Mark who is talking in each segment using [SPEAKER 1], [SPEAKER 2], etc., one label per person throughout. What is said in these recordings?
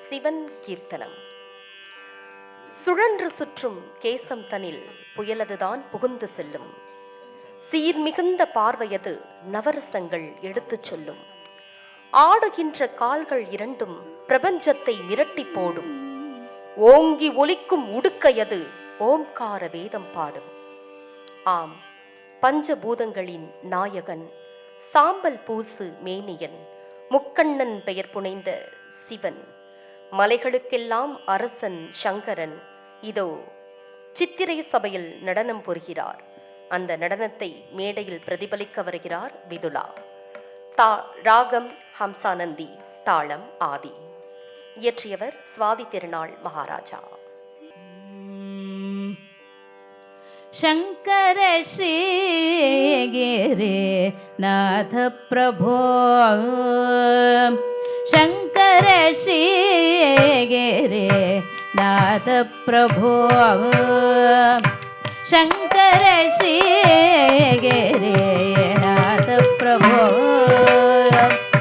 [SPEAKER 1] சிவன் கீர்த்தனம். சுழன்று சுற்றும் கேசம் தனில் புயலதுதான் புகுந்து செல்லும். சீர்மிகுந்த பார்வையது நவரசங்கள் எடுத்துச் சொல்லும். ஆடுகின்ற கால்கள் இரண்டும் பிரபஞ்சத்தை மிரட்டி போடும். ஓங்கி ஒலிக்கும் உடுக்கையது ஓம்கார வேதம் பாடும். ஆம், பஞ்சபூதங்களின் நாயகன், சாம்பல் பூசு மேனியன், முக்கண்ணன் பெயர் புனைந்த சிவன், மலைகளுக்கெல்லாம் அரசன் சங்கரன் இதோ சித்திரை சபையில் நடனம் புரிகிறார். அந்த நடனத்தை மேடையில் பிரதிபலிக்க வருகிறார் விதுலா. ராகம் ஹம்சானந்தி, தாளம் ஆதி. இயற்றியவர் சுவாதி திருநாள் மகாராஜா.
[SPEAKER 2] शङ्कर श्री गिरे नाथ प्रभो, शङ्कर श्री गिरे नाथ प्रभो, शङ्कर श्री गिरे नाथ प्रभो.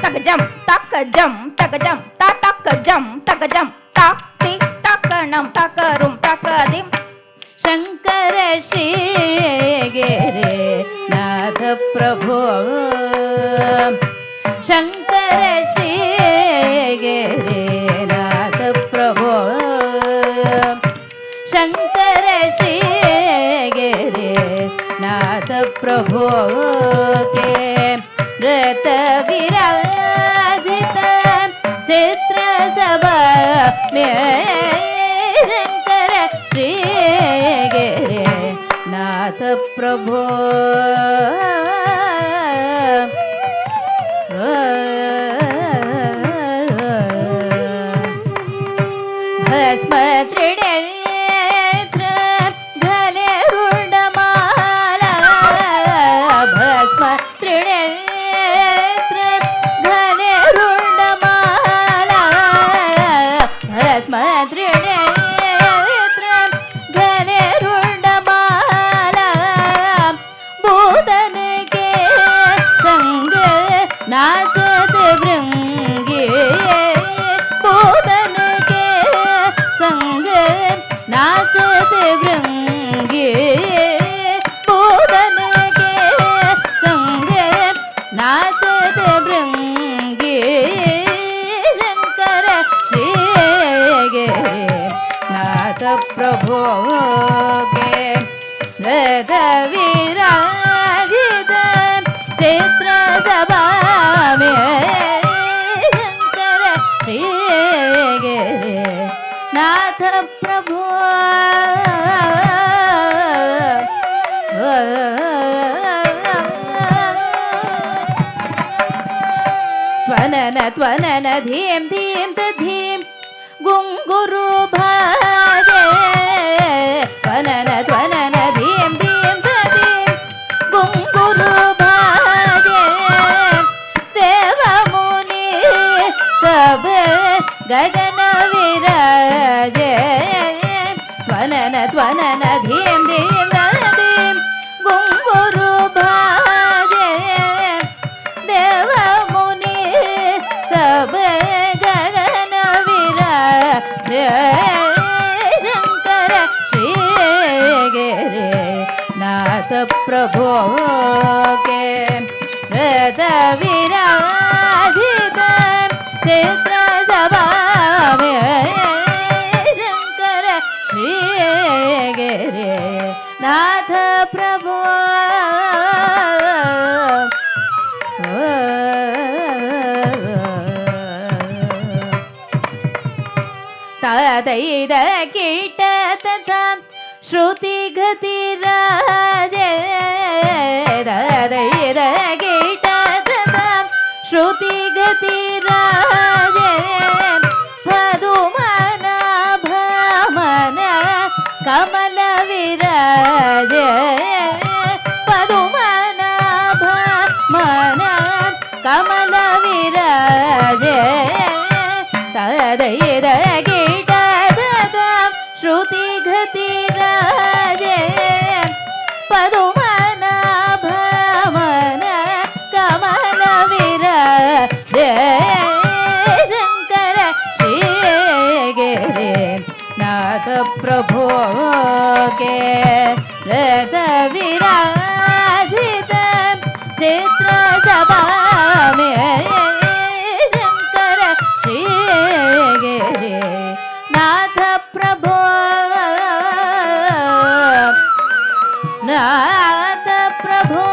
[SPEAKER 2] तक जम तक जम तक जम ता तक जम तक जम ता ति तकणम तकरुम तकदिम. शङ्कर श्री गिरे नाथ प्रभो, शङ्कर श्री गिरे नाथ प्रभो, शङ्कर श्री गिरे नाथ प्रभो के रत विराजित चित्र सभा में शङ्कर श्री गिरे नाथ प्रभो. भस्म त्रिनेत्र घले रुंडमाला, भस्म त्रिनेत्र घले रुंडमाला, भस्म त्रिनेत्र घले रुंडमाला. भूतन के संग नाचत भृंगी, भूतन के संग नाचत भृंगी, भूतन के संग नाचत भृंगी. शंकर श्री गिरे नाथ प्रभो के रथ विराजित चित्र सभा में शंकर श्री गिरे नाथ प्रभो. त्वनन त्वनन धीम धीम धीम गुंगुरु भाजे, त्वनन त्वनन धीम धीम धीम गुंगुरु भाजे. देव मुनि सब गगन विराजे, त्वनन त्वनन धीम धीम धीम गुंगुरु भाजे. देव मुनि सब गगन विराजे. शंकर श्री गिरे नाथ प्रभो के रथ विराजित चित्र सभा में शंकर श्री गिरे नाथ प्रभो. सदैद कीट तथा श्रुति गति राजे, सदैद कीट तथा श्रुति गति राजे. पदुमन भ्रमण कमल विराजे, पदुमन भ्रमण कमल विराजे. सदैद कीट तथा श्रुति गति राजे, पदुमन भ्रमण कमल विराजे. शंकर श्री नाथ प्रभो के रथ विराजित चित्र सभा में शंकर श्री गिरि नाथ प्रभो नाथ प्रभो